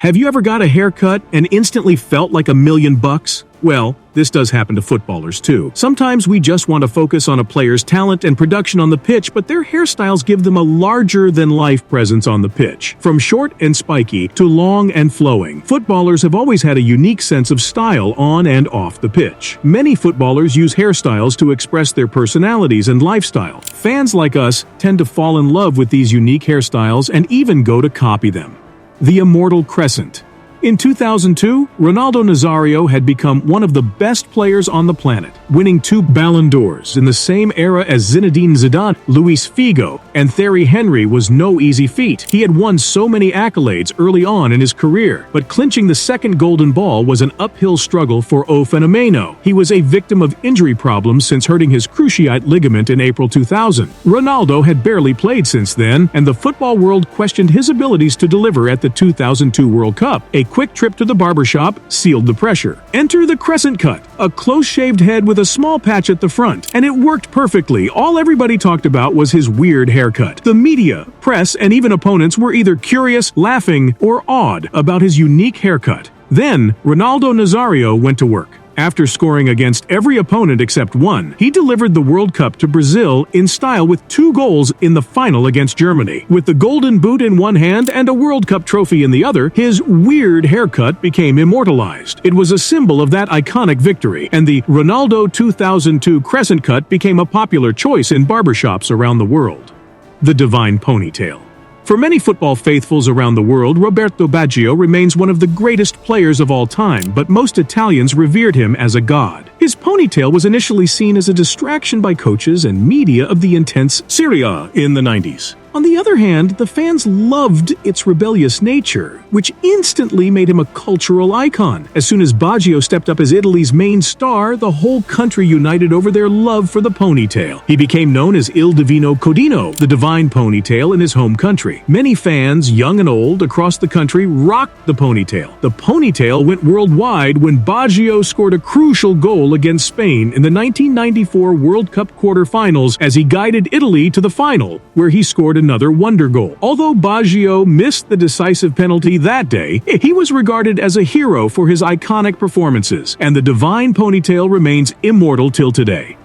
Have you ever got a haircut and instantly felt like $1,000,000? Well, this does happen to footballers too. Sometimes we just want to focus on a player's talent and production on the pitch, but their hairstyles give them a larger-than-life presence on the pitch. From short and spiky to long and flowing, footballers have always had a unique sense of style on and off the pitch. Many footballers use hairstyles to express their personalities and lifestyle. Fans like us tend to fall in love with these unique hairstyles and even go to copy them. The Immortal Crescent. In 2002, Ronaldo Nazario had become one of the best players on the planet, winning 2 Ballon d'Ors in the same era as Zinedine Zidane. Luis Figo and Thierry Henry was no easy feat. He had won so many accolades early on in his career, but clinching the second Golden Ball was an uphill struggle for O Fenomeno. He was a victim of injury problems since hurting his cruciate ligament in April 2000. Ronaldo had barely played since then, and the football world questioned his abilities to deliver at the 2002 World Cup. A quick trip to the barbershop sealed the pressure. Enter the crescent cut, a close-shaved head with a small patch at the front, and it worked perfectly. All everybody talked about was his weird haircut. The media, press, and even opponents were either curious, laughing, or awed about his unique haircut. Then, Ronaldo Nazario went to work. After scoring against every opponent except one, he delivered the World Cup to Brazil in style with 2 goals in the final against Germany. With the Golden Boot in one hand and a World Cup trophy in the other, his weird haircut became immortalized. It was a symbol of that iconic victory, and the Ronaldo 2002 crescent cut became a popular choice in barbershops around the world. The Divine Ponytail. For many football faithfuls around the world, Roberto Baggio remains one of the greatest players of all time, but most Italians revered him as a god. His ponytail was initially seen as a distraction by coaches and media of the intense Serie A in the 90s. On the other hand, the fans loved its rebellious nature, which instantly made him a cultural icon. As soon as Baggio stepped up as Italy's main star, the whole country united over their love for the ponytail. He became known as Il Divino Codino, the divine ponytail, in his home country. Many fans, young and old, across the country rocked the ponytail. The ponytail went worldwide when Baggio scored a crucial goal against Spain in the 1994 World Cup quarterfinals as he guided Italy to the final, where he scored another wonder goal. Although Baggio missed the decisive penalty that day, he was regarded as a hero for his iconic performances, and the divine ponytail remains immortal till today.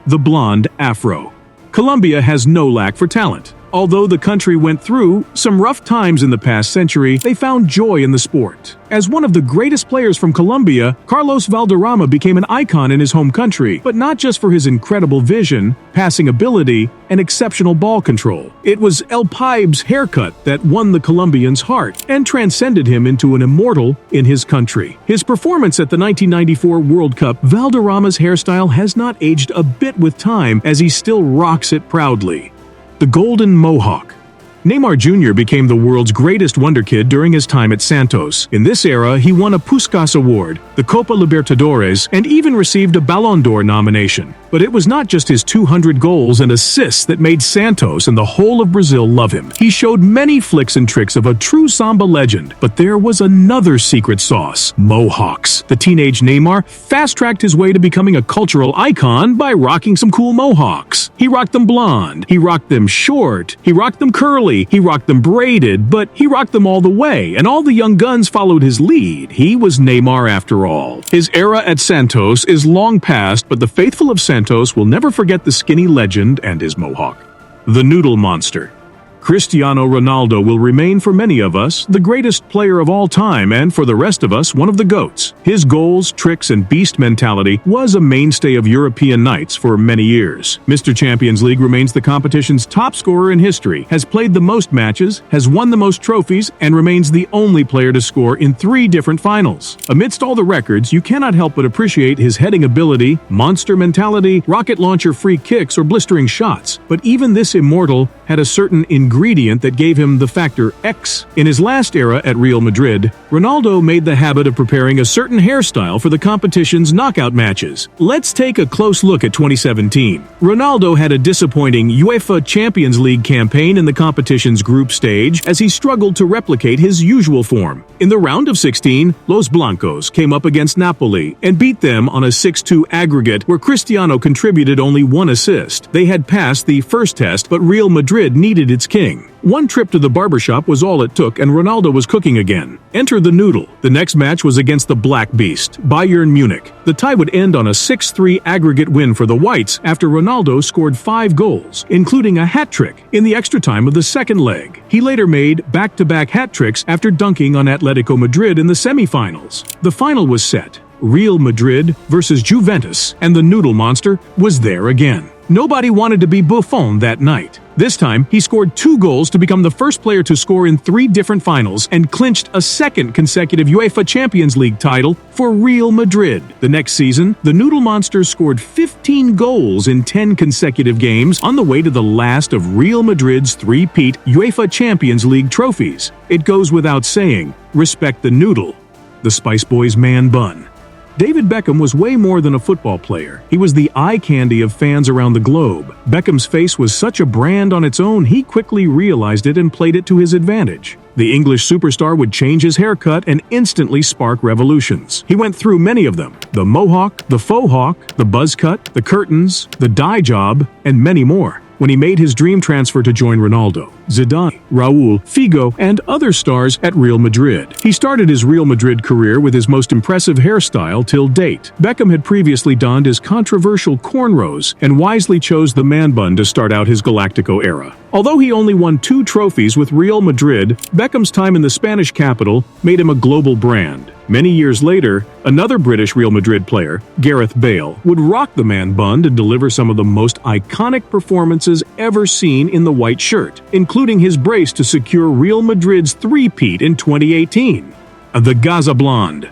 The Blonde Afro. Colombia has no lack for talent. Although the country went through some rough times in the past century, they found joy in the sport. As one of the greatest players from Colombia, Carlos Valderrama became an icon in his home country, but not just for his incredible vision, passing ability, and exceptional ball control. It was El Pibe's haircut that won the Colombians' heart and transcended him into an immortal in his country. His performance at the 1994 World Cup, Valderrama's hairstyle has not aged a bit with time as he still rocks it proudly. The Golden Mohawk. Neymar Jr. became the world's greatest wonder kid during his time at Santos. In this era, he won a Puskás Award, the Copa Libertadores, and even received a Ballon d'Or nomination. But it was not just his 200 goals and assists that made Santos and the whole of Brazil love him. He showed many flicks and tricks of a true Samba legend, but there was another secret sauce: Mohawks. The teenage Neymar fast-tracked his way to becoming a cultural icon by rocking some cool Mohawks. He rocked them blonde, he rocked them short, he rocked them curly, he rocked them braided, but he rocked them all the way, and all the young guns followed his lead. He was Neymar after all. His era at Santos is long past, but the faithful of Santos will never forget the skinny legend and his mohawk. The Noodle Monster. Cristiano Ronaldo will remain for many of us the greatest player of all time, and for the rest of us one of the GOATs. His goals, tricks, and beast mentality was a mainstay of European nights for many years. Mr. Champions League remains the competition's top scorer in history, has played the most matches, has won the most trophies, and remains the only player to score in 3 different finals. Amidst all the records, you cannot help but appreciate his heading ability, monster mentality, rocket launcher free kicks, or blistering shots. But even this immortal had a certain ingredient that gave him the factor X. In his last era at Real Madrid, Ronaldo made the habit of preparing a certain hairstyle for the competition's knockout matches. Let's take a close look at 2017. Ronaldo had a disappointing UEFA Champions League campaign in the competition's group stage as he struggled to replicate his usual form. In the round of 16, Los Blancos came up against Napoli and beat them on a 6-2 aggregate where Cristiano contributed only 1 assist. They had passed the first test, but Real Madrid Madrid needed its king. One trip to the barbershop was all it took, and Ronaldo was cooking again. Enter the noodle. The next match was against the Black Beast, Bayern Munich. The tie would end on a 6-3 aggregate win for the Whites after Ronaldo scored 5 goals, including a hat-trick in the extra time of the second leg. He later made back-to-back hat-tricks after dunking on Atletico Madrid in the semifinals. The final was set. Real Madrid versus Juventus, and the Noodle Monster was there again. Nobody wanted to be Buffon that night. This time, he scored 2 goals to become the first player to score in 3 different finals and clinched a second consecutive UEFA Champions League title for Real Madrid. The next season, the Noodle Monsters scored 15 goals in 10 consecutive games on the way to the last of Real Madrid's 3-peat UEFA Champions League trophies. It goes without saying, respect the noodle, the Spice Boys man bun. David Beckham was way more than a football player. He was the eye candy of fans around the globe. Beckham's face was such a brand on its own, he quickly realized it and played it to his advantage. The English superstar would change his haircut and instantly spark revolutions. He went through many of them: the mohawk, the faux hawk, the buzz cut, the curtains, the dye job, and many more. When he made his dream transfer to join Ronaldo, Zidane, Raul, Figo, and other stars at Real Madrid. He started his Real Madrid career with his most impressive hairstyle till date. Beckham had previously donned his controversial cornrows and wisely chose the man bun to start out his Galactico era. Although he only won 2 trophies with Real Madrid, Beckham's time in the Spanish capital made him a global brand. Many years later, another British Real Madrid player, Gareth Bale, would rock the man bun to deliver some of the most iconic performances ever seen in the white shirt, including his brace to secure Real Madrid's 3-peat in 2018, the Gaza Blonde.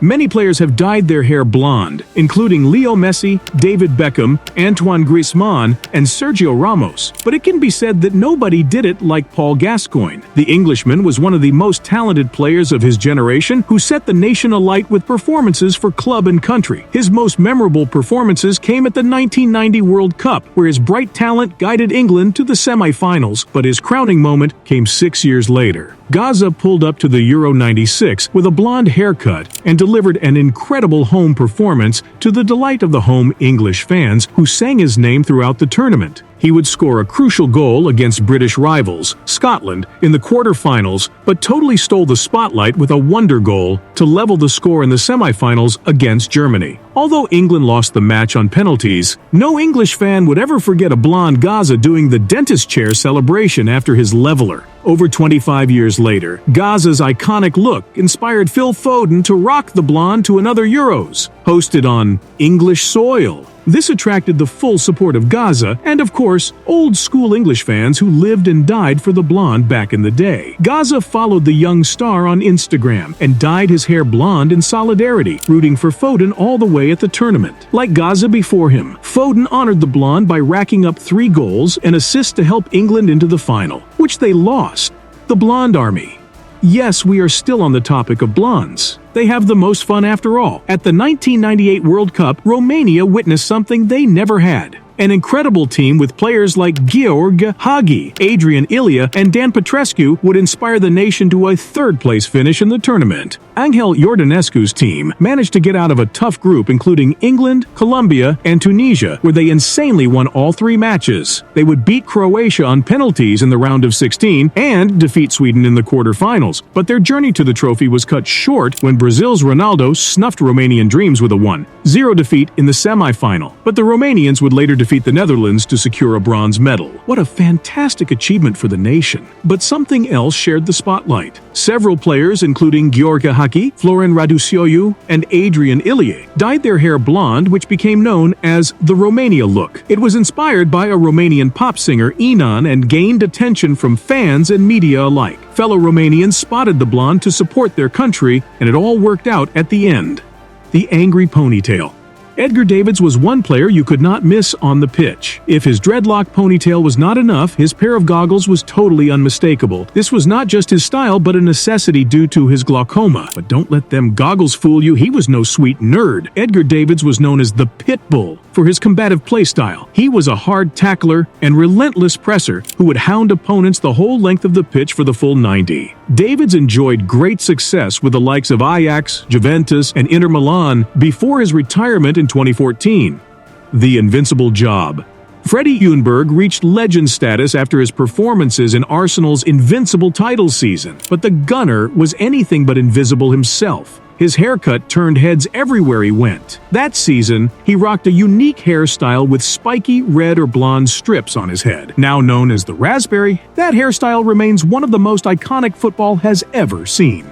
Many players have dyed their hair blonde, including Leo Messi, David Beckham, Antoine Griezmann, and Sergio Ramos. But it can be said that nobody did it like Paul Gascoigne. The Englishman was one of the most talented players of his generation who set the nation alight with performances for club and country. His most memorable performances came at the 1990 World Cup, where his bright talent guided England to the semi-finals, but his crowning moment came 6 years later. Gaza pulled up to the Euro '96 with a blonde haircut and delivered an incredible home performance to the delight of the home English fans who sang his name throughout the tournament. He would score a crucial goal against British rivals, Scotland, in the quarter-finals, but totally stole the spotlight with a wonder goal to level the score in the semi-finals against Germany. Although England lost the match on penalties, no English fan would ever forget a blonde Gaza doing the dentist chair celebration after his leveler. Over 25 years later, Gaza's iconic look inspired Phil Foden to rock the blonde to another Euros, hosted on English soil. This attracted the full support of Gaza and, of course, old-school English fans who lived and died for the blonde back in the day. Gaza followed the young star on Instagram and dyed his hair blonde in solidarity, rooting for Foden all the way at the tournament. Like Gaza before him, Foden honored the blonde by racking up 3 goals and assists to help England into the final, which they lost. The Blonde Army. Yes, we are still on the topic of blondes. They have the most fun after all. At the 1998 World Cup, Romania witnessed something they never had. An incredible team with players like Gheorghe Hagi, Adrian Ilie, and Dan Petrescu would inspire the nation to a 3rd-place finish in the tournament. Angel Iordanescu's team managed to get out of a tough group including England, Colombia, and Tunisia, where they insanely won all 3 matches. They would beat Croatia on penalties in the round of 16 and defeat Sweden in the quarterfinals, but their journey to the trophy was cut short when Brazil's Ronaldo snuffed Romanian dreams with a 1-0 defeat in the semi-final. But the Romanians would later defeat the Netherlands to secure a bronze medal. What a fantastic achievement for the nation. But something else shared the spotlight. Several players, including Gheorghe Hagi, Florin Raducioiu, and Adrian Ilie, dyed their hair blonde, which became known as the Romania look. It was inspired by a Romanian pop singer, Inan, and gained attention from fans and media alike. Fellow Romanians spotted the blonde to support their country, and it all worked out at the end. The angry ponytail. Edgar Davids was one player you could not miss on the pitch. If his dreadlock ponytail was not enough, his pair of goggles was totally unmistakable. This was not just his style, but a necessity due to his glaucoma. But don't let them goggles fool you, he was no sweet nerd. Edgar Davids was known as the Pit Bull for his combative playstyle. He was a hard tackler and relentless presser who would hound opponents the whole length of the pitch for the full 90. Davids enjoyed great success with the likes of Ajax, Juventus, and Inter Milan before his retirement in 2014. The invincible job. Freddie Ljungberg reached legend status after his performances in Arsenal's invincible title season, but the Gunner was anything but invisible himself. His haircut turned heads everywhere he went. That season, he rocked a unique hairstyle with spiky red or blonde strips on his head. Now known as the Raspberry, that hairstyle remains one of the most iconic football has ever seen.